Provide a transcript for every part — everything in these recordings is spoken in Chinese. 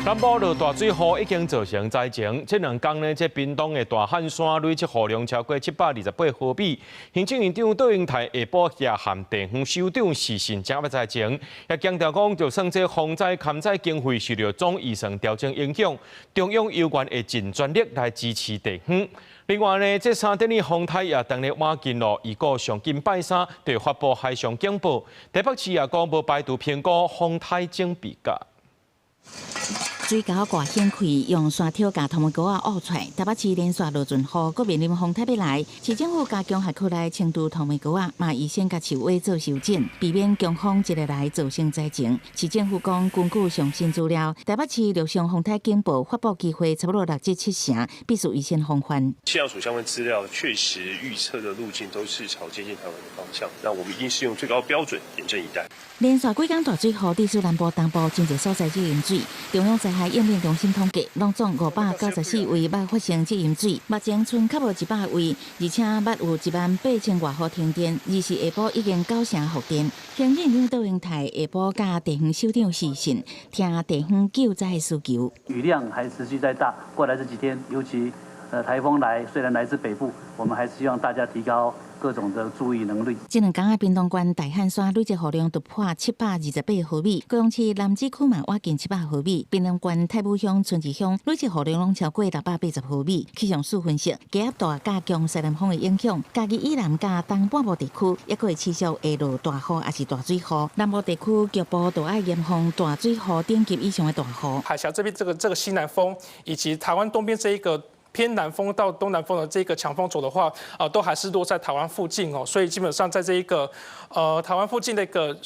南部落大水雨已經造成災情，這2天呢，這屏東的大漢山累積雨量超過728毫米。行政院長杜英泰下晡也和地方首長視訊正要災情，也強調講，就算這防災勘災經費受到總預算調整影響，中央有關會盡全力來支持地方。另外呢，這3點的風台也當日晚間咯，如果上緊拜三，就發布海上警報。台北市也講無排除評估風台警備價。水溝掛掀開，用沙條甲頭毛膏啊挖出來。台北市連續落盡雨，閣面臨風台要來，市政府加強轄區內清除頭毛膏啊，嘛預先甲樹尾做修剪，避免強風一日來造成災情。市政府講，根據上新資料，台北市陸上風台警報發布機會差不多6至7成，必須預先防範。氣象署相關資料確實預測的路徑都是朝接近台灣的方向，那我們一定是用最高標準，嚴陣以待。連續幾天大水雨，地區南部、東部真濟所在積淹水，中央災害應變中心統計，攏總594位捌發生積淹水，目前剩較無100位，而且捌有18000多戶停電，而是下晡已經9成復電。行政院杜英泰下晡甲地方首長視訊，聽地方救災需求。雨量還持續在大，過來這幾天，尤其颱風來，雖然來自北部，我們還是希望大家提高各種的注意能力。這2天啊，屏東縣大漢山累積雨量突破728毫米，高雄市楠梓區嘛挖近700毫米，屏東縣太武鄉、春池鄉累積雨量攏超過680毫米。氣象署分析，低壓大加強西南風的影響，嘉義以南甲東半部地區也可會持續下落大雨，也是大水雨。南部地區局部就要嚴防大水雨等級以上的大雨。海峽這邊這個西南風，以及台灣東邊這一個偏南風到東南風的這個強風軸的話，都還是落在台灣附近哦，所以基本上在這一個台灣附近的一個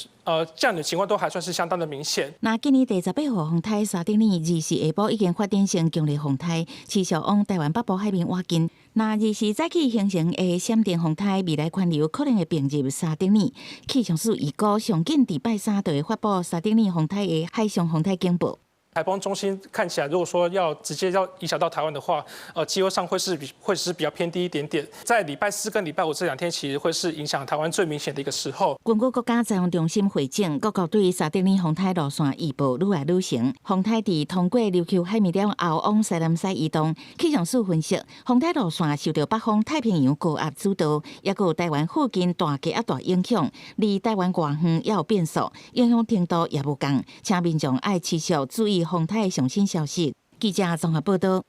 降雨情況都還算是相當的明顯。那今年第18號風台沙丁尼24下晡已經發展成強烈風台，持續往台灣北部海面挖進。那24早起形成的閃電風台，未來環流可能會並入沙丁尼。氣象署預估上緊禮拜三就會發布沙丁尼風台的海上風台警報。颱風中心看起來，如果說要直接要影響到台灣的話，機會上會是比較偏低一點點。在禮拜4跟禮拜5這2天，其實會是影響台灣最明顯的一個時候。根據國家災害中心回警，各國對沙丁尼風台路線預報愈來愈成。風台佇通過琉球海密了後往西南西移動。氣象署分析，風台路線受到北方太平洋高壓主導，也有台灣附近大氣壓大影響，離台灣外遠也有變數，影響程度也無同，請民眾愛持續注意風台的最新消息。記者綜合報道。